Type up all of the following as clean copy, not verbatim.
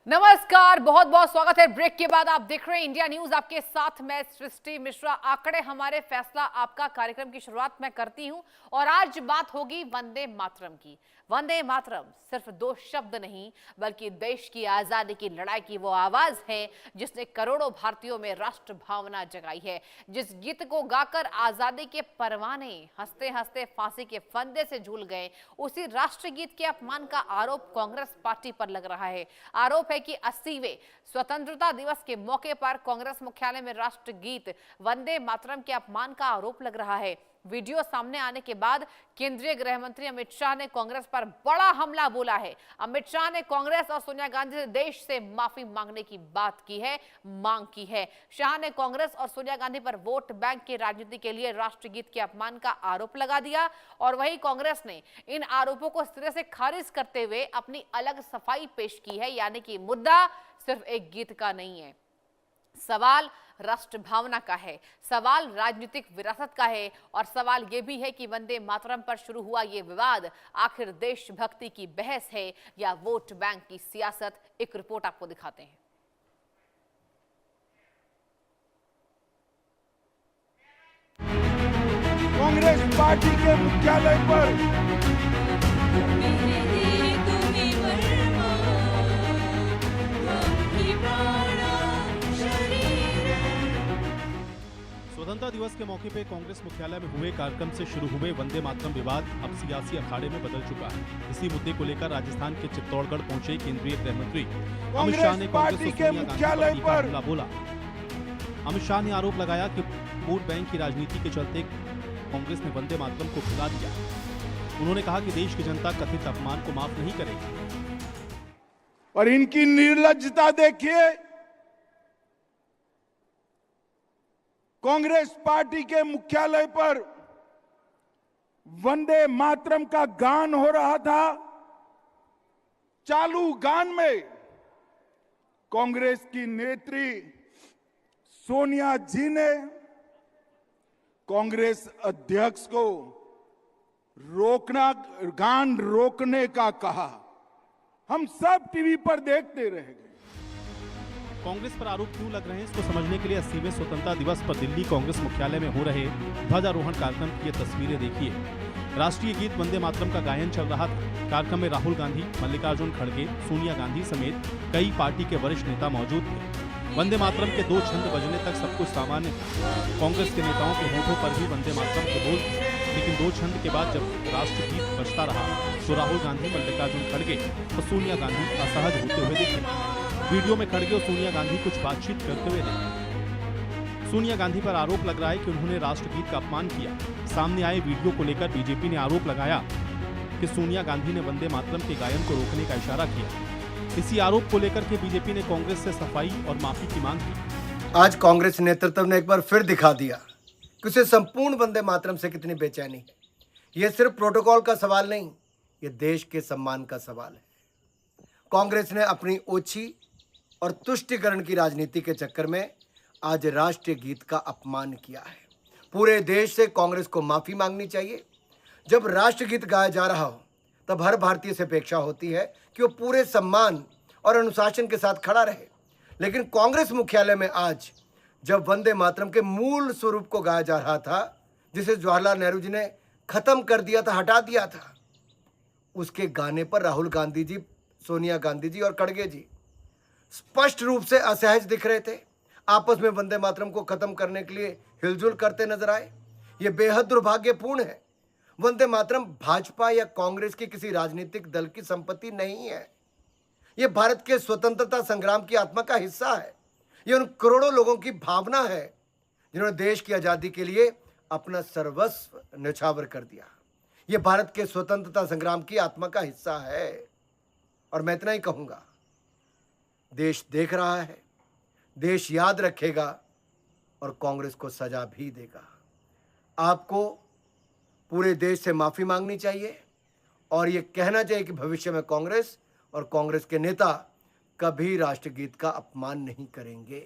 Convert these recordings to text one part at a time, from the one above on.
नमस्कार, बहुत बहुत स्वागत है। ब्रेक के बाद आप देख रहे हैं इंडिया न्यूज, आपके साथ मैं सृष्टि मिश्रा। आंकड़े हमारे फैसला आपका कार्यक्रम की शुरुआत मैं करती हूं और आज बात होगी वंदे मातरम की। वंदे मातरम सिर्फ दो शब्द नहीं बल्कि देश की आजादी की लड़ाई की वो आवाज है जिसने करोड़ों भारतीयों में राष्ट्र भावना जगाई है। जिस गीत को गाकर आजादी के परवाने हंसते हंसते फांसी के फंदे से झूल गए, उसी राष्ट्रगीत के अपमान का आरोप कांग्रेस पार्टी पर लग रहा है। आरोप है कि 80वें स्वतंत्रता दिवस के मौके पर कांग्रेस मुख्यालय में राष्ट्रगीत वंदे मातरम के अपमान का आरोप लग रहा है। वीडियो सामने आने के बाद केंद्रीय गृह मंत्री अमित शाह ने कांग्रेस पर बड़ा हमला बोला है। अमित शाह ने कांग्रेस और सोनिया गांधी से देश से माफी मांगने की बात की है, मांग की है। शाह ने कांग्रेस और सोनिया गांधी पर वोट बैंक की राजनीति के लिए राष्ट्रगीत के अपमान का आरोप लगा दिया और वहीं कांग्रेस ने इन आरोपों को सिरे से खारिज करते हुए अपनी अलग सफाई पेश की है, यानी कि मुद्दा सिर्फ एक गीत का नहीं है, सवाल राष्ट्र भावना का है, सवाल राजनीतिक विरासत का है और सवाल यह भी है कि वंदे मातरम पर शुरू हुआ यह विवाद आखिर देशभक्ति की बहस है या वोट बैंक की सियासत। एक रिपोर्ट आपको दिखाते हैं। कांग्रेस पार्टी के मुख्यालय पर स्वतंत्रता दिवस के मौके पर कांग्रेस मुख्यालय में हुए कार्यक्रम से शुरू हुए वंदे मातरम विवाद अब सियासी अखाड़े में बदल चुका है। इसी मुद्दे को लेकर राजस्थान के चित्तौड़गढ़ पहुंचे केंद्रीय गृह मंत्री अमित शाह ने कांग्रेस के मुख्यालय पर हमला बोला। अमित शाह ने आरोप लगाया कि वोट बैंक की राजनीति के चलते कांग्रेस ने वंदे मातरम को भुला दिया। उन्होंने कहा कि देश की जनता कथित अपमान को माफ नहीं करेगी और इनकी निर्लज्जता देखिए। कांग्रेस पार्टी के मुख्यालय पर वंदे मातरम का गान हो रहा था। चालू गान में कांग्रेस की नेत्री सोनिया जी ने कांग्रेस अध्यक्ष को गान रोकने का कहा। हम सब टीवी पर देखते रह गए। कांग्रेस पर आरोप क्यों लग रहे हैं, इसको समझने के लिए 80वें स्वतंत्रता दिवस पर दिल्ली कांग्रेस मुख्यालय में हो रहे ध्वजारोहण कार्यक्रम की ये तस्वीरें देखिए। राष्ट्रीय गीत वंदे मातरम का गायन चल रहा था। कार्यक्रम में राहुल गांधी, मल्लिकार्जुन खड़गे, सोनिया गांधी समेत कई पार्टी के वरिष्ठ नेता मौजूद थे। वंदे मातरम के दो छंद बजने तक सब कुछ सामान्य था। कांग्रेस के नेताओं के होठों पर भी वंदे मातरम के बोल थे, लेकिन दो छंद के बाद जब राष्ट्रगीत बजता रहा तो राहुल गांधी, मल्लिकार्जुन खड़गे और सोनिया गांधी असहज होते हुए दिखे। वीडियो में खड़गे और सोनिया गांधी कुछ बातचीत करते हुए दिखे। सोनिया गांधी पर आरोप लग रहा है कि उन्होंने राष्ट्रगीत का अपमान किया। सामने आए वीडियो को लेकर बीजेपी ने आरोप लगाया कि सोनिया गांधी ने वंदे मातरम के गायन को रोकने का इशारा किया। इसी आरोप को लेकर के बीजेपी ने कांग्रेस से सफाई और माफी की मांग की। आज कांग्रेस नेतृत्व ने एक बार फिर दिखा दिया कि उसे संपूर्ण वंदे मातरम से कितनी बेचैनी है। यह सिर्फ प्रोटोकॉल का सवाल नहीं, यह देश के सम्मान का सवाल है। कांग्रेस ने अपनी ओछी और तुष्टिकरण की राजनीति के चक्कर में आज राष्ट्रीय गीत का अपमान किया है। पूरे देश से कांग्रेस को माफी मांगनी चाहिए। जब राष्ट्रगीत गाया जा रहा हो तब हर भारतीय से अपेक्षा होती है कि वो पूरे सम्मान और अनुशासन के साथ खड़ा रहे। लेकिन कांग्रेस मुख्यालय में आज जब वंदे मातरम के मूल स्वरूप को गाया जा रहा था, जिसे जवाहरलाल नेहरू जी ने खत्म कर दिया था, हटा दिया था, उसके गाने पर राहुल गांधी जी, सोनिया गांधी जी और खड़गे जी स्पष्ट रूप से असहज दिख रहे थे। आपस में वंदे मातरम को खत्म करने के लिए हिलजुल करते नजर आए। यह बेहद दुर्भाग्यपूर्ण है। वंदे मातरम भाजपा या कांग्रेस की किसी राजनीतिक दल की संपत्ति नहीं है। यह भारत के स्वतंत्रता संग्राम की आत्मा का हिस्सा है। यह उन करोड़ों लोगों की भावना है जिन्होंने देश की आजादी के लिए अपना सर्वस्व न्यौछावर कर दिया। यह भारत के स्वतंत्रता संग्राम की आत्मा का हिस्सा है। और मैं इतना ही कहूंगा, देश देख रहा है, देश याद रखेगा और कांग्रेस को सजा भी देगा। आपको पूरे देश से माफी मांगनी चाहिए और यह कहना चाहिए कि भविष्य में कांग्रेस और कांग्रेस के नेता कभी राष्ट्रगीत का अपमान नहीं करेंगे।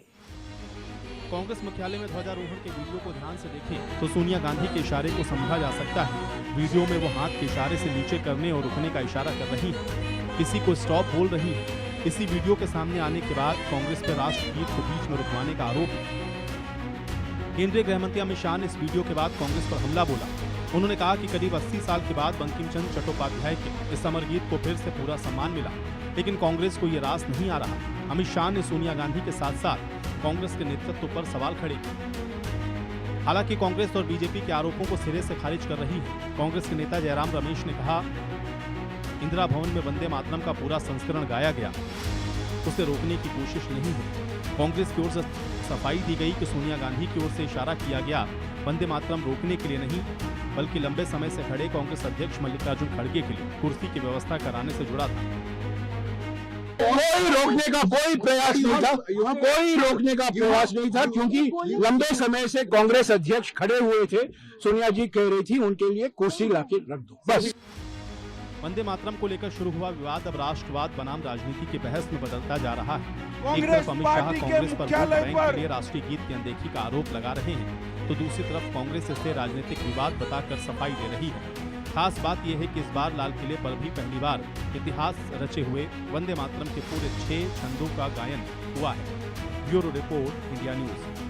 कांग्रेस मुख्यालय में ध्वजारोहण के वीडियो को ध्यान से देखें तो सोनिया गांधी के इशारे को समझा जा सकता है। वीडियो में वो हाथ के इशारे से नीचे करने और रुकने का इशारा कर रही है, किसी को स्टॉप बोल रही है। इसी वीडियो के सामने आने के बाद कांग्रेस पर राष्ट्रगीत को बीच में रुकवाने का आरोप है। केंद्रीय गृह मंत्री अमित शाह ने इस वीडियो के बाद कांग्रेस पर हमला बोला। उन्होंने कहा कि करीब 80 साल के बाद बंकिम चंद्र चट्टोपाध्याय के इस अमर गीत को फिर से पूरा सम्मान मिला, लेकिन कांग्रेस को ये रास नहीं आ रहा। अमित शाह ने सोनिया गांधी के साथ साथ कांग्रेस के नेतृत्व पर सवाल खड़े किए। हालांकि कांग्रेस और बीजेपी के आरोपों को सिरे से खारिज कर रही है। कांग्रेस के नेता जयराम रमेश ने कहा, इंदिरा भवन में वंदे मातरम का पूरा संस्करण गाया गया, उसे रोकने की कोशिश नहीं है। कांग्रेस की ओर से सफाई दी गई कि सोनिया गांधी की ओर से इशारा किया गया वंदे मातरम रोकने के लिए नहीं, बल्कि लंबे समय से खड़े कांग्रेस अध्यक्ष मल्लिकार्जुन खड़गे के लिए कुर्सी की व्यवस्था कराने से जुड़ा था। कोई रोकने का कोई प्रयास नहीं था, कोई रोकने का प्रयास नहीं था, क्योंकि लंबे समय से कांग्रेस अध्यक्ष खड़े हुए थे। सोनिया जी कह रही थी उनके लिए कुर्सी लाके रख दो, बस। वंदे मातरम को लेकर शुरू हुआ विवाद अब राष्ट्रवाद बनाम राजनीति की बहस में बदलता जा रहा है। एक तरफ अमित शाह कांग्रेस पर वोट बैंक के लिए राष्ट्रीय गीत की अनदेखी का आरोप लगा रहे हैं, तो दूसरी तरफ कांग्रेस इसे राजनीतिक विवाद बताकर सफाई दे रही है। खास बात यह है कि इस बार लाल किले पर भी पहली बार इतिहास रचे हुए वंदे मातरम के पूरे 6 छंदों का गायन हुआ है। Bureau report, India news.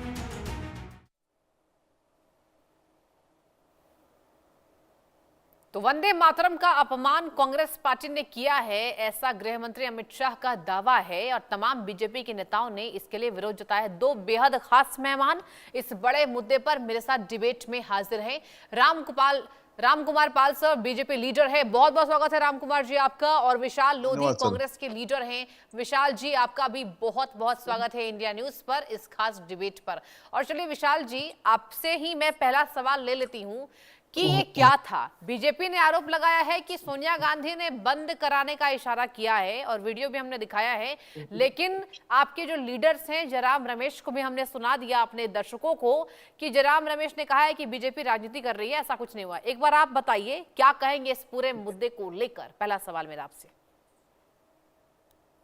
तो वंदे मातरम का अपमान कांग्रेस पार्टी ने किया है, ऐसा गृह मंत्री अमित शाह का दावा है और तमाम बीजेपी के नेताओं ने इसके लिए विरोध जताया। 2 बेहद खास मेहमान इस बड़े मुद्दे पर मेरे साथ डिबेट में हाजिर हैं। Ram Kumar Pal sir BJP leader है, बहुत बहुत स्वागत है राम कुमार जी आपका। और विशाल लोधी कांग्रेस के लीडर हैं। विशाल जी आपका भी बहुत बहुत स्वागत है इंडिया न्यूज पर इस खास डिबेट पर। और चलिए विशाल जी, आपसे ही मैं पहला सवाल ले लेती हूं कि ये क्या था। बीजेपी ने आरोप लगाया है कि सोनिया गांधी ने बंद कराने का इशारा किया है और वीडियो भी हमने दिखाया है, लेकिन आपके जो लीडर्स हैं जयराम रमेश को भी हमने सुना दिया अपने दर्शकों को कि जयराम रमेश ने कहा है कि बीजेपी राजनीति कर रही है, ऐसा कुछ नहीं हुआ। एक बार आप बताइए क्या कहेंगे इस पूरे मुद्दे को लेकर, पहला सवाल मेरा आपसे।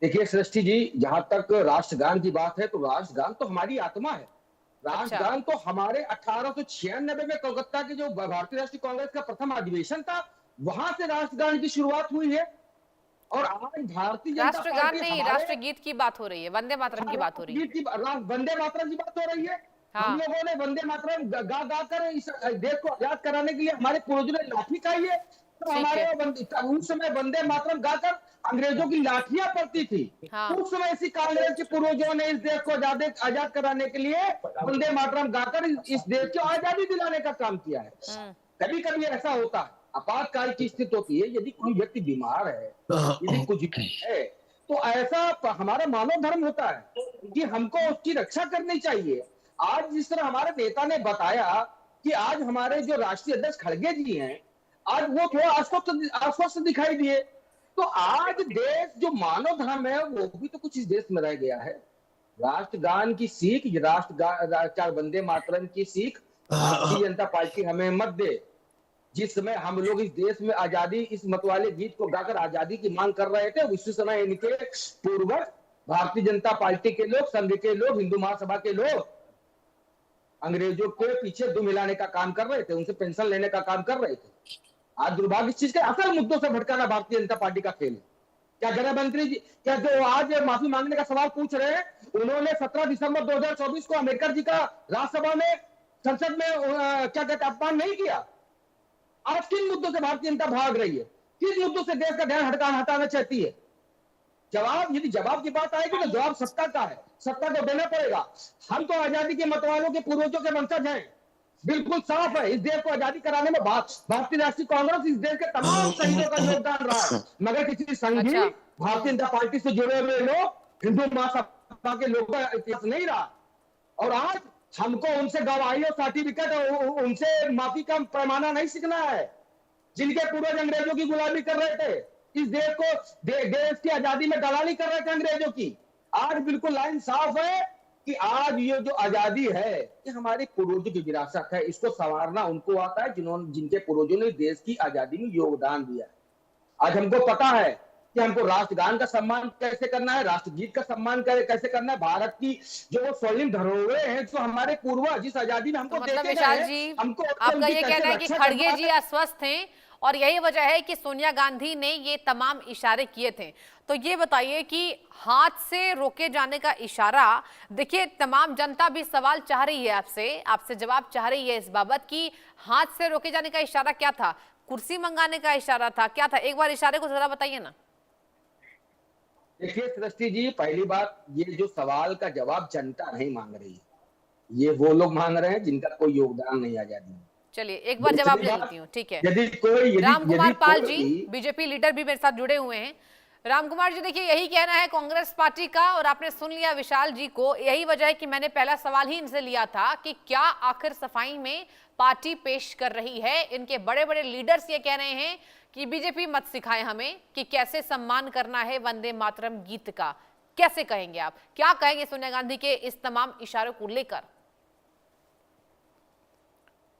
देखिए सृष्टि जी, जहां तक राष्ट्रगान की बात है तो राष्ट्रगान तो हमारी आत्मा है। राष्ट्रगान तो हमारे 1896 में कोलकाता के जो भारतीय राष्ट्रीय कांग्रेस का प्रथम अधिवेशन था, वहां से राष्ट्रगान की शुरुआत हुई है। और आज भारतीय जनता पार्टी राष्ट्रगान नहीं, राष्ट्रगीत की बात हो रही है, वंदे मातरम की बात हो रही है। वंदे मातरम की बात हो रही है। हाँ। हम लोगों ने वंदे मातरम गा गा कर इस देश को आजाद कराने के लिए हमारे पूर्वजों ने लाठी खाई है। तो हमारे उस समय वंदे मातरम गाकर अंग्रेजों की लाठियां पड़ती थी। हाँ। उस समय इसी कांग्रेस के पूर्वजों ने इस देश को आजाद कराने के लिए वंदे मातरम गाकर इस देश को आजादी दिलाने का काम किया है। कभी कभी ऐसा होता है, आपातकाल की स्थिति होती है, यदि कोई व्यक्ति बीमार है, यदि कुछ है, तो ऐसा हमारा मानव धर्म होता है कि हमको उसकी रक्षा करनी चाहिए। आज जिस तरह हमारे नेता ने बताया कि आज हमारे जो राष्ट्रीय अध्यक्ष खड़गे जी हैं, आज वो थोड़ा आश्वस्त दिखाई दिए। तो आज देश जो मानव धर्म है वो भी तो कुछ इस देश में रह गया है। राष्ट्रगान की सीख, राष्ट्र वंदे मातरम की सीख भारतीय जनता पार्टी हमें मत दे। जिस समय हम लोग इस देश में आजादी, इस मतवाले गीत को गाकर आजादी की मांग कर रहे थे, उसी समय इनके पूर्वज भारतीय जनता पार्टी के लोग, संघ के लोग, हिंदू महासभा के लोग अंग्रेजों के पीछे दुम हिलाने का काम कर रहे थे, उनसे पेंशन लेने का काम कर रहे थे। आज दुर्भाग्य इस चीज के असल मुद्दों से भटकाना भारतीय जनता पार्टी का खेल है। क्या गृह मंत्री जी, क्या जो आज माफी मांगने का सवाल पूछ रहे हैं, उन्होंने 17 दिसंबर 2024 को अम्बेडकर जी का राज्यसभा में, संसद में क्या कहते अपमान नहीं किया? आज किन मुद्दों से भारतीय जनता भाग रही है? किस मुद्दों से देश का ध्यान हटाना चाहती है? यदि जवाब की बात आएगी तो जवाब सत्ता का है, सत्ता को देना पड़ेगा। हम तो आजादी के मतवालों के पूर्वजों के वंशज हैं, बिल्कुल साफ है। इस देश को आजादी कराने में भारतीय राष्ट्रीय कांग्रेस, इस देश के तमाम शहीदों का योगदान रहा है, मगर किसी संघी भारतीय जनता पार्टी से जुड़े हुए लोग, हिंदू महासभा के लोगों का इतिहास नहीं रहा। और आज हमको उनसे गवाही और सर्टिफिकेट, उनसे माफी का पैमाना नहीं सीखना है, जिनके पूर्वज अंग्रेजों की गुलामी कर रहे थे, इस देश को देश की आजादी में दलाली कर रहे थे अंग्रेजों की। आज बिल्कुल लाइन साफ है कि आज ये जो आजादी है ये हमारे पूर्वजों की विरासत है। इसको संवारना उनको आता है जिनके पूर्वजों ने देश की आजादी में योगदान दिया। आज हमको पता है कि हमको राष्ट्रगान का सम्मान कैसे करना है, राष्ट्रगीत का सम्मान कैसे करना है, भारत की जो स्वर्णिम धरोहरें हैं, जो हमारे पूर्वज जिस आजादी में हमको मतलब विशाल जी, आपका ये कहना है कि खड़गे जी अस्वस्थ हैं और यही वजह है कि सोनिया गांधी ने ये तमाम इशारे किए थे। तो ये बताइए कि हाथ से रोके जाने का इशारा, देखिए तमाम जनता भी सवाल चाह रही है आपसे जवाब चाह रही है इस बाबत कि हाथ से रोके जाने का इशारा क्या था? कुर्सी मंगाने का इशारा था, क्या था? एक बार इशारे को जरा बताइए ना। देखिए सृष्टि जी, पहली बात, ये जो सवाल का जवाब जनता नहीं मांग रही है, ये वो लोग मांग रहे हैं जिनका कोई योगदान नहीं आजादी में। चलिए एक बार जवाब ले लेती हूँ, ठीक है। यदि रामकुमार पाल कोई जी, बीजेपी लीडर भी मेरे साथ जुड़े हुए हैं। रामकुमार जी, देखिए यही कहना है कांग्रेस पार्टी का, और आपने सुन लिया विशाल जी को। यही वजह है कि मैंने पहला सवाल ही इनसे लिया था कि क्या आखिर सफाई में पार्टी पेश कर रही है। इनके बड़े बड़े लीडर्स ये कह रहे हैं कि बीजेपी मत सिखाए हमें कि कैसे सम्मान करना है वंदे मातरम गीत का। कैसे कहेंगे आप, क्या कहेंगे सोनिया गांधी के इस तमाम इशारों को लेकर?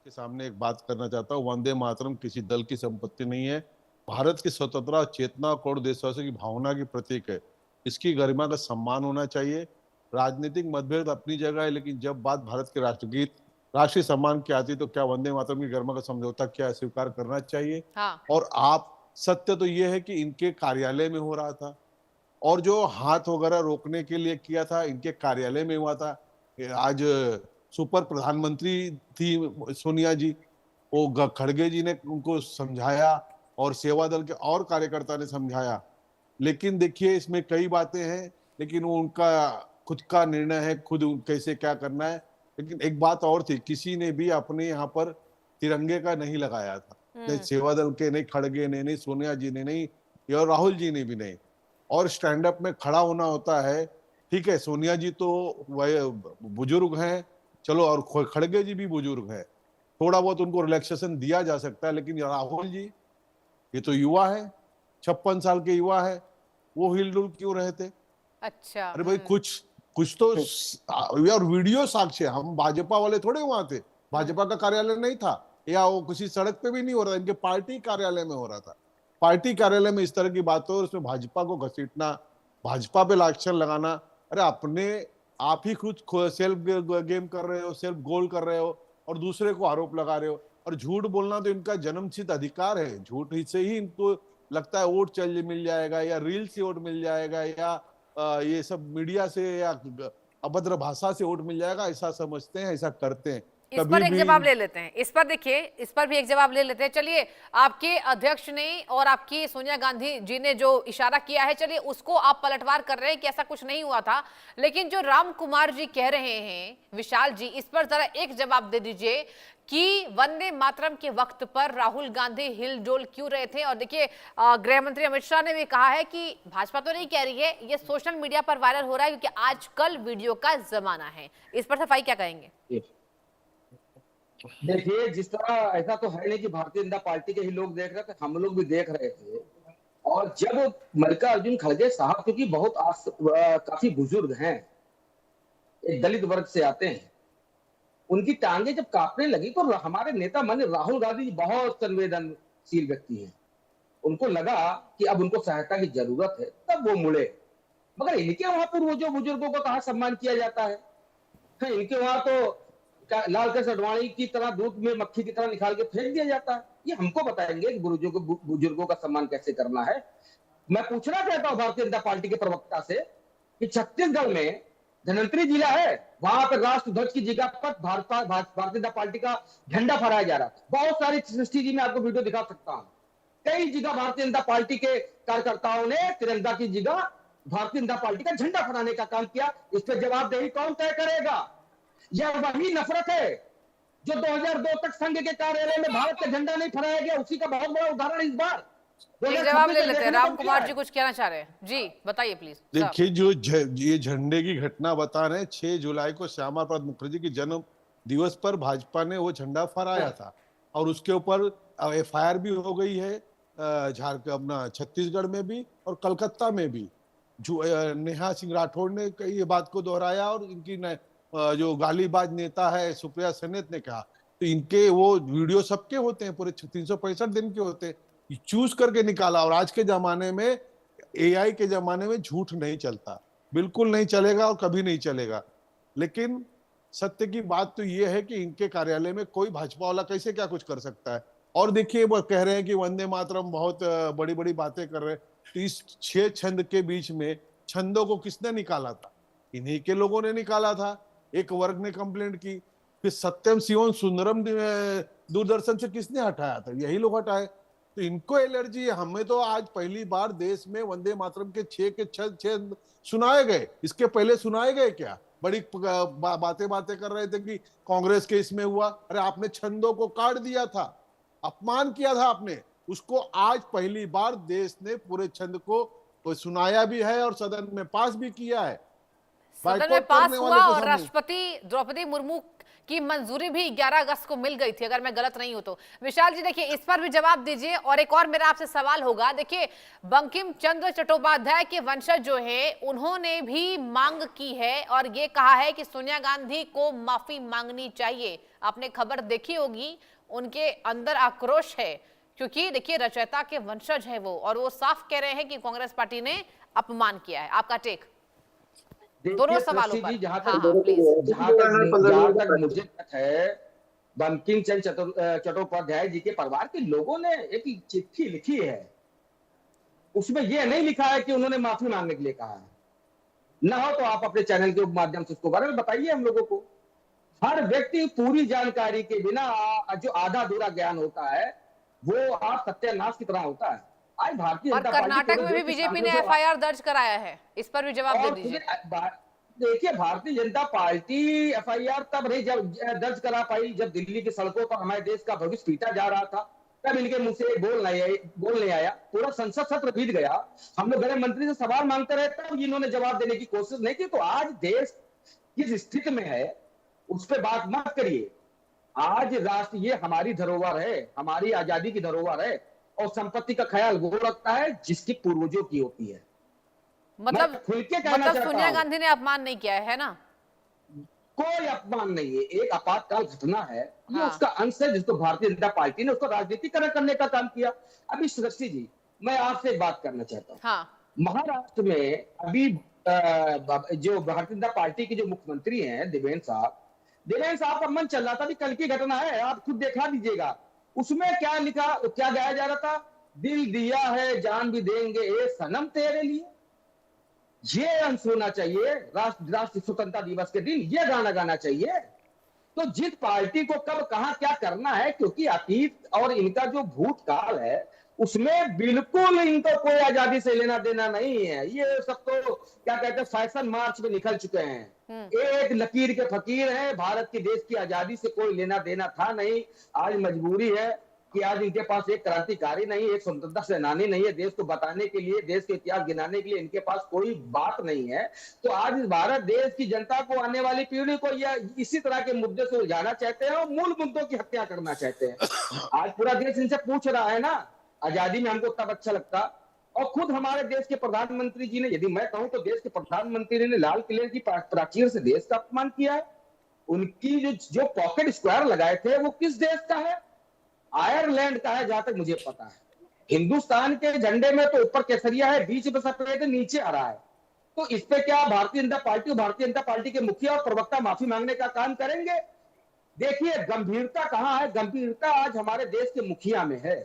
के सामने एक बात करना चाहता हूँ, वंदे मातरम किसी दल की संपत्ति नहीं है। भारत की स्वतंत्रता, चेतना, करोड़ देशवासियों की भावना की प्रतीक है। इसकी गरिमा का सम्मान होना चाहिए। राजनीतिक मतभेद अपनी जगह है, लेकिन जब बात भारत के राष्ट्रगीत, राष्ट्रीय सम्मान की आती तो क्या वंदे मातरम की गरिमा का समझौता क्या स्वीकार करना चाहिए? हाँ। और आप, सत्य तो ये है कि इनके कार्यालय में हो रहा था, और जो हाथ वगैरह रोकने के लिए किया था इनके कार्यालय में हुआ था। आज सुपर प्रधानमंत्री थी सोनिया जी, वो खड़गे जी ने उनको समझाया और सेवा दल के और कार्यकर्ता ने समझाया। लेकिन देखिए इसमें कई बातें हैं, लेकिन वो उनका खुद का निर्णय है, खुद कैसे क्या करना है। लेकिन एक बात और थी, किसी ने भी अपने यहाँ पर तिरंगे का नहीं लगाया था, नहीं सेवा दल के, नहीं खड़गे ने, नहीं सोनिया जी ने, नहीं और राहुल जी ने भी नहीं। और स्टैंड अप में खड़ा होना होता है। ठीक है, सोनिया जी तो वह बुजुर्ग हैं, चलो, और खड़गे जी भी बुजुर्ग हैं, थोड़ा बहुत उनको रिलैक्सेशन दिया जा सकता है। लेकिन राहुल जी, ये तो युवा है, 56 साल के युवा है, वो हिल डुल क्यों रहे थे? अच्छा। अरे भाई कुछ तो यार, वीडियो साक्ष्य, हम भाजपा वाले थोड़े वहां थे, भाजपा का कार्यालय नहीं था, या वो किसी सड़क पे भी नहीं हो रहा था, इनके पार्टी कार्यालय में हो रहा था। पार्टी कार्यालय में इस तरह की बात हो, उसमें भाजपा को घसीटना, भाजपा पे लाक्षण लगाना, अरे अपने आप ही खुद सेल्फ गेम कर रहे हो, सेल्फ गोल कर रहे हो, और दूसरे को आरोप लगा रहे हो। और झूठ बोलना तो इनका जन्मसिद्ध अधिकार है। झूठ से ही इनको लगता है वोट मिल जाएगा, या रील से वोट मिल जाएगा, या ये सब मीडिया से या अभद्र भाषा से वोट मिल जाएगा, ऐसा समझते हैं, ऐसा करते हैं। इस पर एक जवाब ले लेते हैं, इस पर देखिए, इस पर भी एक जवाब ले लेते हैं। चलिए, आपके अध्यक्ष ने और आपकी सोनिया गांधी जी ने जो इशारा किया है, चलिए उसको आप पलटवार कर रहे हैं कि ऐसा कुछ नहीं हुआ था। लेकिन जो राम कुमार जी कह रहे हैं, विशाल जी, इस पर जरा एक जवाब दे दीजिए कि वंदे मातरम के वक्त पर राहुल गांधी हिल डोल क्यों रहे थे। और देखिए, गृह मंत्री अमित शाह ने भी कहा है कि भाजपा तो नहीं कह रही है, ये सोशल मीडिया पर वायरल हो रहा है क्योंकि आजकल वीडियो का जमाना है। इस पर सफाई क्या कहेंगे? देखिए, जिस तरह, ऐसा तो है नहीं कि भारतीय जनता पार्टी के ही लोग देख रहे थे, हम लोग भी देख रहे थे। और जब मल्लिकार्जुन खड़गे साहब, क्योंकि बहुत काफी बुजुर्ग हैं, एक दलित वर्ग से आते हैं, उनकी टांगे जब कांपने लगी तो हमारे नेता माननीय राहुल गांधी बहुत संवेदनशील व्यक्ति हैं, उनको लगा कि अब उनको सहायता की जरूरत है, तब वो मुड़े। मगर इनके वहां पूर्वजों बुजुर्गों को कहाँ सम्मान किया जाता है? इनके वहां तो लाल कृष्ण आडवाणी की तरह दूध में मक्खी की तरह निकाल के फेंक दिया जाता है। ये हमको बताएंगे कि बुजुर्गों का सम्मान कैसे करना है। मैं पूछना चाहता हूं भारतीय जनता पार्टी के प्रवक्ता से कि छत्तीसगढ़ में धनवंतरी जिला है, वहां पर राष्ट्र ध्वज की जगह पर भारतीय जनता पार्टी का झंडा फहराया जा रहा था। बहुत सारी सृष्टि जी, मैं आपको वीडियो दिखा सकता हूं, कई जगह भारतीय जनता पार्टी के कार्यकर्ताओं ने तिरंगा की जगह भारतीय जनता पार्टी का झंडा फहराने का काम किया। इस पर जवाबदेही कौन तय करेगा? यह वही नफरत है जो 2002 तक संघ के कार्यालय में भारत का झंडा नहीं फहराया गया, उसी का बहुत बड़ा उदाहरण इस बार। एक जवाब ले लेते हैं, राम कुमार जी कुछ कहना चाह रहे हैं, जी बताइए प्लीज। देखिए, जो ये झंडे की घटना बता रहे हैं, 6 जुलाई को श्यामा प्रसाद मुखर्जी के जन्म दिवस पर भाजपा ने वो झंडा फहराया था, और उसके ऊपर FIR भी हो गई है, झारखंड, अपना छत्तीसगढ़ में भी और कलकत्ता में भी। जो नेहा सिंह राठौड़ ने ये बात को दोहराया, और इनकी जो गालीबाज नेता है सुप्रिया सेनेत ने कहा। तो इनके वो वीडियो सबके होते हैं, पूरे 365 दिन के होते हैं, चूज करके निकाला। और आज के जमाने में, AI के जमाने में झूठ नहीं चलता, बिल्कुल नहीं चलेगा और कभी नहीं चलेगा। लेकिन सत्य की बात तो ये है कि इनके कार्यालय में कोई भाजपा वाला कैसे क्या कुछ कर सकता है? और देखिए वो कह रहे हैं कि वंदे मातरम बहुत बड़ी बड़ी बातें कर रहे हैं। तो इस 6 छंद के बीच में छंदों को किसने निकाला था? इन्हीं के लोगों ने निकाला था। एक वर्ग ने कंप्लेंट की, फिर सत्यम शिवम सुंदरम दूरदर्शन से किसने हटाया था? यही लोग हटाए। तो इनको एलर्जी है। हमें तो आज पहली बार देश में वंदे मातरम के 6 के 6 सुनाए गए। इसके पहले सुनाए गए क्या? बड़ी बातें कर रहे थे कि कांग्रेस के इसमें हुआ। अरे आपने छंदों को काट दिया था, अपमान किया था आपने उसको। आज पहली बार देश ने पूरे छंद को सुनाया भी है और सदन में पास भी किया है। सदन में पास हुआ और राष्ट्रपति द्रौपदी मुर्मू की मंजूरी भी 11 अगस्त को मिल गई थी, अगर मैं गलत नहीं हूं तो। विशाल जी देखिए, इस पर भी जवाब दीजिए। और एक और मेरा आपसे सवाल होगा, देखिए बंकिम चंद्र चट्टोपाध्याय के वंशज जो है उन्होंने भी मांग की है और ये कहा है कि सोनिया गांधी को माफी मांगनी चाहिए। आपने खबर देखी होगी, उनके अंदर आक्रोश है क्योंकि देखिए रचयिता के वंशज है वो, और वो साफ कह रहे हैं कि कांग्रेस पार्टी ने अपमान किया है। आपका टेक दोनों सवालों पर। जहां हाँ, प्लीज। तक मुझे तक है, बंकिम चंद्र चट्टोपाध्याय जी के परिवार के लोगों ने एक चिट्ठी लिखी है। उसमें यह नहीं लिखा है कि उन्होंने माफी मांगने के लिए कहा है। ना हो तो आप अपने चैनल के माध्यम से उसको बारे में बताइए हम लोगों को। हर व्यक्ति पूरी जानकारी के बिना जो आधा अधूरा ज्ञान होता है वो आप सत्यानाश की तरह होता है। आज भारतीय और कर्नाटक में भी बीजेपी ने एफआईआर दर्ज कराया है, इस पर भी जवाब दे दीजिए। देखिए, भारतीय जनता पार्टी एफआईआर तब नहीं जब दर्ज करा पाई जब दिल्ली की सड़कों पर हमारे देश का भविष्य पीटा जा रहा था, तब इनके मुंह से बोल नहीं आया। पूरा संसद सत्र बीत गया, हम लोग गृह मंत्री से सवाल मांगते रहे, तब इन्होंने जवाब देने की कोशिश नहीं की। तो आज देश किस स्थिति में है उस पर बात मत करिए। आज राष्ट्र ये हमारी धरोहर है, हमारी आजादी की धरोहर है, और संपत्ति का ख्याल वो रखता है जिसकी पूर्वजों की होती है। मतलब सोनिया गांधी ने अपमान नहीं किया है ना? कोई अपमान नहीं है, एक आपातकाल घटना है। ये उसका अंश है जिसको भारतीय जनता पार्टी ने उसको राजनीतिकरण करने का काम किया। अभी सृष्टि जी, मैं आपसे एक बात करना चाहता हूँ। महाराष्ट्र में अभी जो भारतीय जनता पार्टी के जो मुख्यमंत्री हैं देवेंद्र साहब का मन चल रहा था। कल की घटना है, आप खुद देखा दीजिएगा। उसमें क्या लिखा, क्या गाया जा रहा था? दिल दिया है जान भी देंगे ए सनम तेरे लिए। ये अंश होना चाहिए राष्ट्र स्वतंत्रता दिवस के दिन, ये गाना गाना चाहिए। तो जिस पार्टी को कब कहां क्या करना है, क्योंकि अतीत और इनका जो भूतकाल है उसमें बिल्कुल इनको कोई आजादी से लेना देना नहीं है। ये सब तो क्या कहते हैं, फैशन मार्च में निकल चुके हैं। एक लकीर के फकीर हैं। भारत की देश की आजादी से कोई लेना देना था नहीं। आज मजबूरी है कि आज इनके पास एक क्रांतिकारी नहीं, एक स्वतंत्रता सेनानी नहीं है। देश को बताने के लिए, देश के इतिहास गिनाने के लिए इनके पास कोई बात नहीं है। तो आज इस भारत देश की जनता को, आने वाली पीढ़ी को यह इसी तरह के मुद्दे से उलझाना चाहते हैं और मूल मुद्दों की हत्या करना चाहते हैं। आज पूरा देश इनसे पूछ रहा है ना, आजादी में हमको तब अच्छा लगता। और खुद हमारे देश के प्रधानमंत्री जी ने, यदि मैं कहूं तो देश के प्रधानमंत्री ने लाल किले की प्राचीर से देश का अपमान किया है। उनकी जो पॉकेट स्क्वायर लगाए थे वो किस देश का है? आयरलैंड का है, जहां तक मुझे पता है। हिंदुस्तान के झंडे में तो ऊपर केसरिया है, बीच में सफेद, नीचे हरा है। तो इस पे क्या भारतीय जनता पार्टी के मुखिया और प्रवक्ता माफी मांगने का काम करेंगे? देखिए गंभीरता कहां है। गंभीरता आज हमारे देश के मुखिया में है।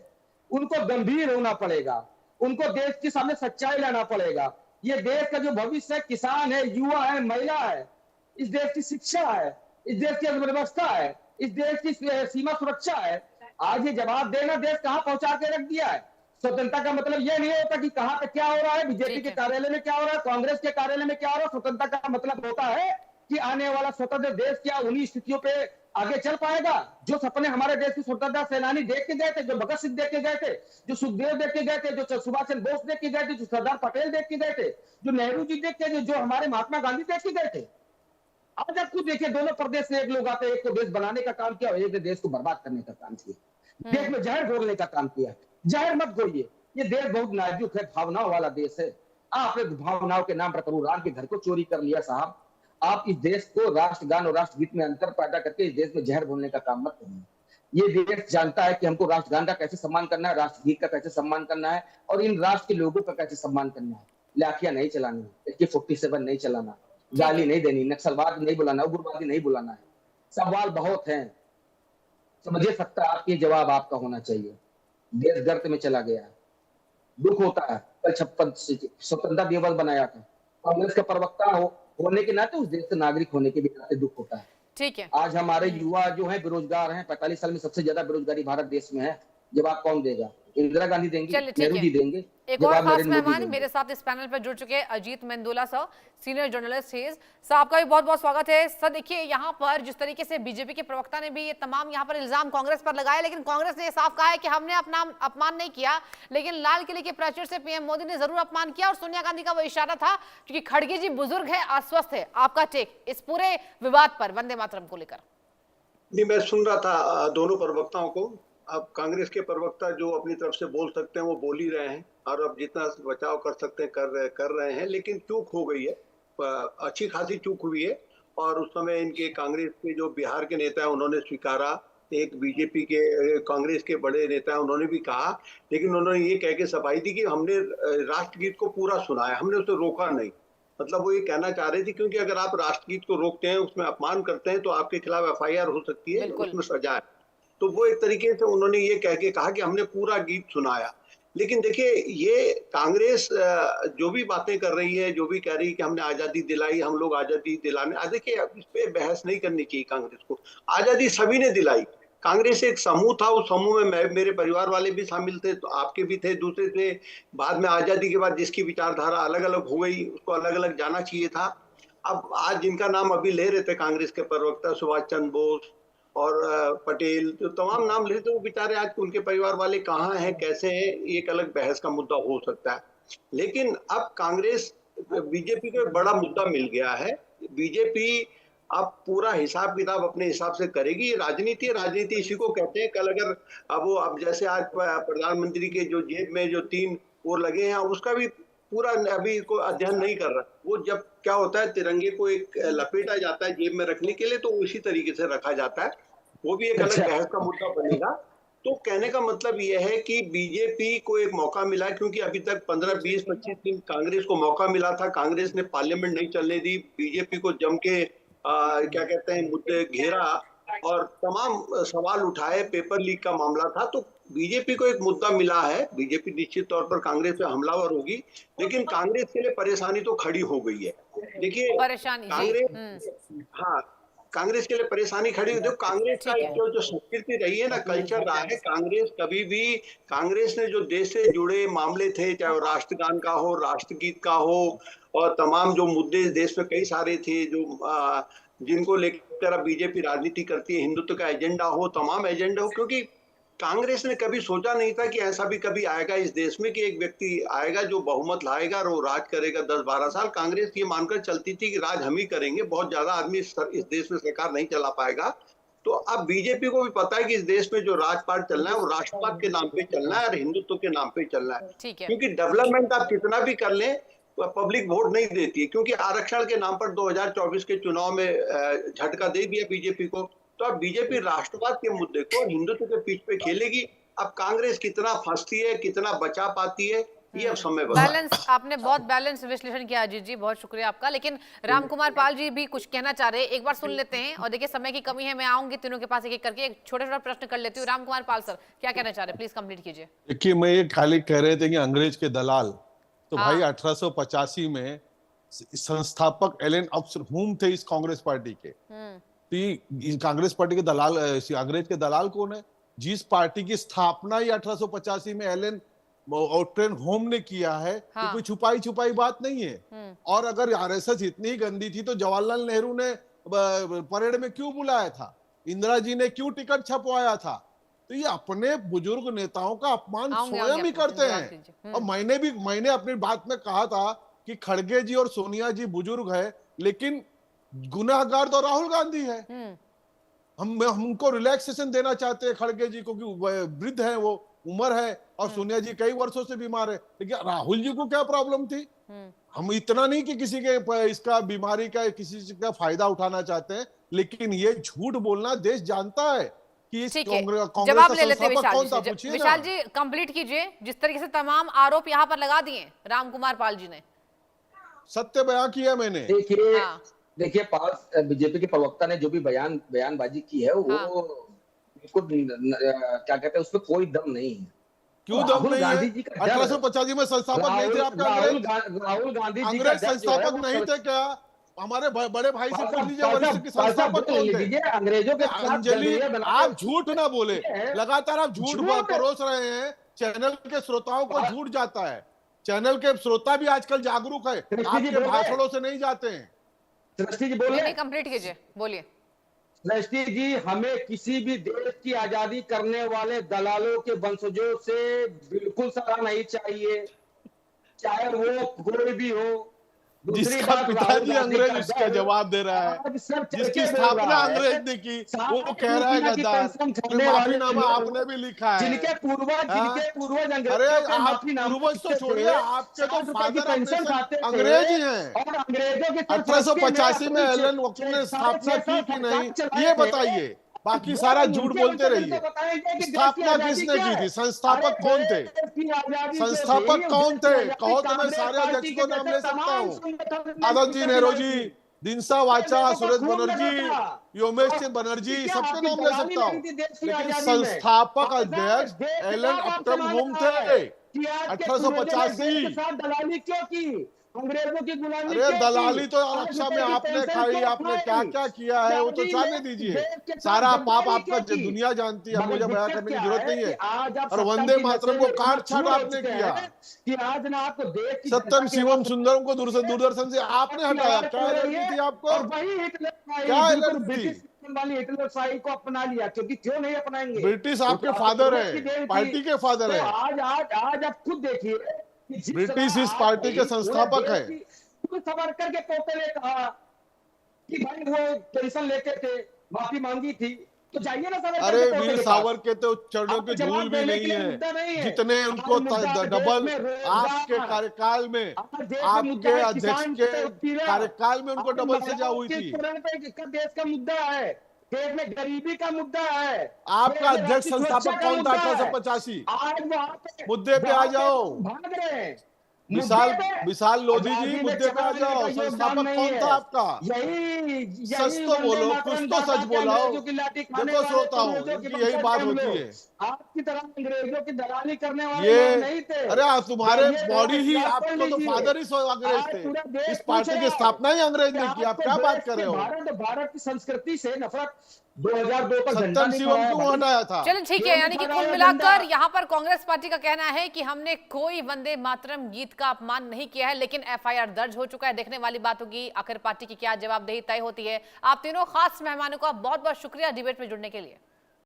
उनको गंभीर होना पड़ेगा, उनको देश के सामने सच्चाई लाना पड़ेगा। ये देश का जो भविष्य है, किसान है, युवा है, महिला है, इस देश की शिक्षा है, इस देश की अर्थव्यवस्था है, इस देश की सीमा सुरक्षा है। आज ये जवाब देना देश कहां पहुंचा के रख दिया है। स्वतंत्रता का मतलब यह नहीं होता कि कहां पे क्या हो रहा है, बीजेपी के कार्यालय में क्या हो रहा है, कांग्रेस के कार्यालय में क्या हो रहा है। स्वतंत्रता का मतलब होता है कि आने वाला स्वतंत्र देश क्या उन्हीं स्थितियों पे आगे चल पाएगा जो सपने हमारे देश के स्वतंत्रता सेनानी देख के गए थे, जो भगत सिंह देख के गए थे, जो सुखदेव देख के गए थे, जो सुभाष चंद्र बोस देख के गए थे, जो सरदार पटेल देख के गए थे, जो नेहरू जी देख के, जो हमारे महात्मा गांधी देख के गए थे। आज आप खुद देखिए, दोनों प्रदेश से एक लोग आते हैं, एक को देश बनाने का काम किया और एक ने देश को बर्बाद करने का काम किया। देश में जहर घोलने का काम किया। जहर मत घोलिए, ये देश बहुत नाजुक है, भावनाओं वाला देश है। आपने भावनाओं के नाम पर प्रभु राम के घर को चोरी कर लिया साहब। आप इस देश को राष्ट्रगान और राष्ट्रगीत में अंतर पैदा करके इस देश में जहर घोलने का काम मत करिए। ये देश जानता है कि हमको राष्ट्रगान का कैसे सम्मान करना है, राष्ट्रगीत का कैसे सम्मान करना है और इन राष्ट्र के लोगों का कैसे सम्मान करना है। लाठियां नहीं चलानी, AK-47 नहीं चलाना, गाली नहीं देनी, नक्सलवाद नहीं बुलाना, उग्रवादी नहीं बुलाना है। सवाल बहुत हैं, समझिए सकता है आपके जवाब आपका होना चाहिए। देश गर्त में चला गया है, दुख होता है। कल 56 स्वतंत्रता दिवस बनाया था, कांग्रेस का प्रवक्ता होने के नाते, उस देश के नागरिक होने के भी नाते दुख होता है। ठीक है। आज हमारे युवा जो है बेरोजगार हैं, 45 साल में सबसे ज्यादा बेरोजगारी भारत देश में है। जवाब कौन देगा? इंदिरा गांधी देंगी, चलिए, ठीक नेहरू है। जी देंगे, एक और जवाब खास नरेंद्र मोदी मेहमान देंगे। मेरे साथ इस पैनल पर जुड़ चुके हैं, Ajit Mendola sir, senior journalist हैं। सर, आपका भी बहुत बहुत स्वागत है। सर, देखिए यहाँ पर जिस तरीके से बीजेपी के प्रवक्ता ने भी ये तमाम यहाँ पर इल्जाम कांग्रेस पर लगाए, लेकिन कांग्रेस ने ये साफ कहा है कि हमने अपना अपमान नहीं किया, लेकिन लाल किले के प्राचीर से पीएम मोदी ने जरूर अपमान किया, और सोनिया गांधी का वो इशारा था क्योंकि खड़गे जी बुजुर्ग है, अस्वस्थ है। आपका टेक इस पूरे विवाद पर, वंदे मातरम को लेकर? नहीं, मैं सुन रहा था दोनों प्रवक्ताओं को। अब कांग्रेस के प्रवक्ता जो अपनी तरफ से बोल सकते हैं वो बोल ही रहे हैं, और अब जितना बचाव कर सकते हैं कर रहे हैं, लेकिन चूक हो गई है, अच्छी खासी चूक हुई है। और उस समय इनके कांग्रेस के जो बिहार के नेता हैं उन्होंने स्वीकारा, एक बीजेपी के कांग्रेस के बड़े नेता हैं उन्होंने भी कहा, लेकिन उन्होंने ये कह के सफाई दी कि हमने राष्ट्रगीत को पूरा सुनाया, हमने उसे रोका नहीं। मतलब वो ये कहना चाह रहे थे क्योंकि अगर आप राष्ट्रगीत को रोकते हैं, उसमें अपमान करते हैं, तो आपके खिलाफ एफआईआर हो सकती है, उसमें सजा है। तो वो एक तरीके से उन्होंने ये कह के कहा कि हमने पूरा गीत सुनाया। लेकिन देखिए, ये कांग्रेस जो भी बातें कर रही है, जो भी कह रही है कि हमने आजादी दिलाई, हम लोग आजादी दिलाने, देखिए इस पे बहस नहीं करनी चाहिए कांग्रेस को। आजादी सभी ने दिलाई। कांग्रेस एक समूह था, उस समूह में मेरे परिवार वाले भी शामिल थे, तो आपके भी थे, दूसरे थे। बाद में आजादी के बाद जिसकी विचारधारा अलग अलग हो गई, उसको अलग अलग जाना चाहिए था। अब आज जिनका नाम अभी ले रहे थे कांग्रेस के प्रवक्ता, सुभाष चंद्र बोस और पटेल, जो तमाम नाम ले थे, वो बेचारे आज उनके परिवार वाले कहाँ हैं, कैसे हैं, एक अलग बहस का मुद्दा हो सकता है। लेकिन अब कांग्रेस, बीजेपी को एक बड़ा मुद्दा मिल गया है। बीजेपी अब पूरा हिसाब किताब अपने हिसाब से करेगी। राजनीति, राजनीति इसी को कहते हैं। कल अगर अब जैसे आज प्रधानमंत्री के जो जेब में जो 3 वो लगे हैं, उसका भी पूरा अभी को अध्ययन नहीं कर रहा। वो जब क्या होता है, तिरंगे को एक लपेटा जाता है जेब में रखने के लिए, तो उसी तरीके से रखा जाता है। वो भी एक अलग बहस का मुद्दा बनेगा। तो कहने का मतलब यह है कि बीजेपी को एक मौका मिला, क्योंकि अभी तक 15, 20, 25 दिन कांग्रेस को मौका मिला था। कांग्रेस ने पार्लियामेंट नहीं चलने दी, बीजेपी को जम के क्या कहते हैं मुद्दे घेरा और तमाम सवाल उठाए। पेपर लीक का मामला था, तो बीजेपी को एक मुद्दा मिला है। बीजेपी निश्चित तौर पर कांग्रेस पे हमलावर होगी, लेकिन कांग्रेस के लिए परेशानी तो खड़ी हो गई है। देखिए, कांग्रेस, हाँ, कांग्रेस के लिए परेशानी खड़ी हुई। देखो, कांग्रेस का जो संस्कृति रही है ना, कल्चर रहा है, कांग्रेस कभी भी, कांग्रेस ने जो देश से जुड़े मामले थे, चाहे वो राष्ट्रगान का हो, राष्ट्रगीत का हो, और तमाम जो मुद्दे देश में कई सारे थे जो जिनको लेकर अब बीजेपी राजनीति करती है, हिंदुत्व का एजेंडा हो, तमाम एजेंडा हो, क्योंकि कांग्रेस ने कभी सोचा नहीं था कि ऐसा भी कभी आएगा इस देश में कि एक व्यक्ति आएगा जो बहुमत लाएगा और वो राज करेगा 10-12 साल। कांग्रेस ये मानकर चलती थी कि राज हम ही करेंगे, बहुत ज्यादा आदमी इस देश में सरकार नहीं चला पाएगा। तो अब बीजेपी को भी पता है कि इस देश में जो राजपाट चलना है वो राष्ट्रवाद के नाम पे चलना है और हिंदुत्व के नाम पे चलना है। क्योंकि डेवलपमेंट आप कितना भी कर लें, पब्लिक वोट नहीं देती है, क्योंकि आरक्षण के नाम पर 2024 के चुनाव में झटका दे दिया बीजेपी को। तो अब बीजेपी राष्ट्रवाद के मुद्दे को हिंदुत्व के पीठ पे खेलेगी। अब कांग्रेस कितना फंसती है, कितना बचा पाती है, ये अब समय बैलेंस, आपने बहुत बैलेंस विश्लेषण किया अजीत जी, बहुत शुक्रिया आपका। लेकिन रामकुमार पाल जी भी कुछ कहना चाह रहे हैं, एक बार सुन लेते हैं। और देखिए, समय की कमी है, मैं आऊंगी तीनों के पास एक एक करके, एक छोटा प्रश्न कर लेती हूँ। रामकुमार पाल सर, क्या कहना चाह रहे हैं, प्लीज कंप्लीट कीजिए। देखिए, मैं ये खाली कह रहे थे कि अंग्रेज के दलाल, तो भाई 1885 में संस्थापक एलन अब्सरहूम थे इस कांग्रेस पार्टी के। कांग्रेस पार्टी के दलाल, अंग्रेज के दलाल कौन है? जिस पार्टी की स्थापना ही 1885 में एलन होम ने किया है, तो कोई छुपाई बात नहीं है। और अगर आरएसएस इतनी ही गंदी थी तो जवाहरलाल नेहरू ने परेड में क्यों बुलाया था? इंदिरा जी ने क्यों टिकट छपवाया था? तो ये अपने बुजुर्ग नेताओं का अपमान स्वयं ही करते हैं। और मैंने अपनी बात में कहा था कि खड़गे जी और सोनिया जी बुजुर्ग है, लेकिन गुनाहगार तो राहुल गांधी है। हम उनको रिलैक्सेशन देना चाहते हैं खड़गे जी को, क्योंकि वृद्ध है, वो उम्र है, और सोनिया जी कई वर्षों से बीमार है। लेकिन राहुल जी को क्या प्रॉब्लम थी? हम इतना नहीं कि किसी के इसका बीमारी का किसी का फायदा उठाना चाहते हैं, लेकिन ये झूठ बोलना देश जानता है कि इस कांग्रेस जवाब का ले लेते संस्थापक कौन था, पूछिए ना। विशाल जी कंप्लीट कीजिए। जिस तरीके से तमाम आरोप यहाँ पर लगा दिए रामकुमार पाल जी ने, सत्य बयान किया मैंने। देखिए पाल, बीजेपी के प्रवक्ता ने जो भी बयानबाजी की है, वो बिल्कुल क्या कहते हैं उसमें कोई दम नहीं है। क्यों दम राहुल नहीं गांधी है? जी का डर है। 1885 में संस्थापक नहीं थे आपके अंग्रेज? राहुल गांधी जी का अंग्रेज डर जो है संस्थापक वो नहीं थे क्या? हमारे बड़े भाई से पूछ लीजिए, भाई वरिष्ठ के साहब संस्थापक कौन थे? लीजिए, अंग्रेजों के साथ अंजलि, गठबंधन बना आप के- झूठ ना बोले, लगातार आप झूठ झूठ? परोस रहे हैं। चैनल के श्रोताओं को झूठ जाता है। चैनल के श्रोता भी आजकल जागरूक है, कृष्ण जी आपके बोल रहे हैं। भाषणों से नहीं जाते हैं। सृष्टि जी बोलिए। नहीं, कंप्लीट कीजिए, बोलिए। सृष्टि जी, हमें किसी भी देश की आजादी करने वाले दलालों के वंशजों से बिल्कुल सलाह नहीं चाहिए, चाहे वो कोई भी हो। दूसरी जिसका बात, पिताजी राहुल गांधी अंग्रेज का उसका डर जवाब दे रहा है, आज सब चर्चे जिसकी में स्थापना हो रहा है। अंग्रेज ने की, वो सात कह रहा है रुपया की गद्दार। पेंशन फिर खाने वाले माफीनामा लोग, आपने भी लिखा है। जिनके पूर्वज हाँ? अंग्रेजों अरे के आप माफीनामा पूर्वज तो लिखते छोड़िए, थे, आपके तो 60 रुपए की फादर ऑफ पेंशन नेशन खाते थे, अंग्रेज ही हैं। और अंग्रेजों के साथ 1885 में अपनी एलन वॉकिंग ने स्थापना की कि नहीं, चलाए ये थे। बताइए। बाकी वो सारा उनके झूठ बोलते वंशज रहिए। को बताएंगे कि देश की स्थापना आजादी किसने क्या की है? थी? संस्थापक अरे कौन थे? देश की आजादी जो संस्थापक थी, कौन देश की थे? आजादी कहो तो मैं कांग्रेस सारे पार्टी अध्यक्ष के को नाम जैसे ले सकता तमाम हूँ। संगठन ने आदत जी मिलकर नेरोजी, चलाई थी। दिनसा वाचा, देखो, सुरेश खूब बनर्जी, लगा था। योमेश चंद्र बनर्जी, क्या सबके आपकी नाम ले दलाली सकता हूँ। नहीं थी देश की लेकिन आजादी में? संस्थापक और अध्यक्ष देश के एलन साथ आपसे अपटम मांग होम रहा है थे। कि आज के 1885। पूर्वजों ने देश के साथ दलाली क्यों की? अंग्रेजों की गुलामी अरे क्यों की? दलाली तो आज रक्षा में रुपए की आपने पेंशन खाई, क्यों आपने खाई? क्या क्या किया है वो तो आजादी जाने में दीजिए। देश के साथ सारा पाप गद्दारी आपका क्यों की? दुनिया जानती है, मुझे मगर बयां दिक्कत करने की क्या जरूरत है नहीं कि है। आज आप और सत्ता वंदे की मातरम नशे को में काट इतना छाट चूर हो आपने चुके किया। हैं कि आज ना आपको देश की सत्यम जनता की शिवम आवाज सुंदरम को दूरदर्शन से आपने की हटाया, आवाज क्या सुन रही एलर्जी है, थी आपको? और वही हिटलर क्या बिल्कुल एलर्जी थी? ब्रिटिश वाली हिटलर शाही को अपना लिया, क्योंकि क्यों नहीं अपनाएंगे? ब्रिटिश वो आपके तो फादर पूर्वज की है, देन थी। पार्टी के फादर तो है। आज आप खुद देखिए कि जिस ब्रिटिश तरह इस आज पार्टी के पूरे संस्थापक देश है। की- खुद सावरकर के पोते ने कहा कि भाई वो पेंशन लेते थे, माफी मांगी थी, तो जाइए ना सावरकर अरे के पोते वीर के पास। सावर के तो चरणों आपको की धूल जवाब भी देने नहीं के लिए है, मुद्दा नहीं है। जितने आज उनको मुद्दा है डबल देश में आपके रोजगार। कार्यकाल में, आज देश में मुद्दा आपके है अध्यक्ष किसान के से उत्पीड़न। कार्यकाल में उनको आज डबल सजा महिलाओं हुई के थी। उत्पीड़न पे का देश का मुद्दा है, देश में गरीबी का मुद्दा है, आपका देश में अध्यक्ष राष्ट्रीय सुरक्षा संस्थापक का कौन था? मुद्दा है। 1885 आज वहां पे मुद्दे पे आ जाओ। भाग रहे हैं विशाल लोधी जी, आजादी में मुद्दे पे आ चलाने जाओ। का योगदान संस्थापक नहीं कौन है। था आपका? यही सच तो वंदे बोलो, मातरम कुछ तो गाथा सच के बोलाओ। अंग्रेजों की लाठी खाने देखो वाले श्रोताओं, पूर्वजों के इनकी यही वंशज बात हम होती लोग। है। आपकी तरह अंग्रेजों की दलाली करने वाले ये लोग नहीं थे। अरे तुम्हारे जाइए तो बॉडी ही, इतिहास पढ़ आपको तो लीजिए। फादर ही अंग्रेज आज थे। पूरा देश इस पूछ पार्टी रहा की है स्थापना ही अंग्रेज कि ने की। आप आपको क्या बात देश कर रहे के हो? भारत की संस्कृति से नफरत 2002 का झंडा सत्यम नहीं शिवम फहराया क्यों भाई। हटाया था? चलिए ठीक क्यों है, यानी कि नहीं कुल फहराया मिलाकर झंडा? यहाँ पर कांग्रेस पार्टी का कहना है कि हमने कोई वंदे मातरम गीत का अपमान नहीं किया है, लेकिन एफआईआर दर्ज हो चुका है। देखने वाली बात होगी आखिर पार्टी की क्या जवाबदेही तय होती है। आप तीनों खास मेहमानों का बहुत बहुत शुक्रिया डिबेट में जुड़ने के लिए।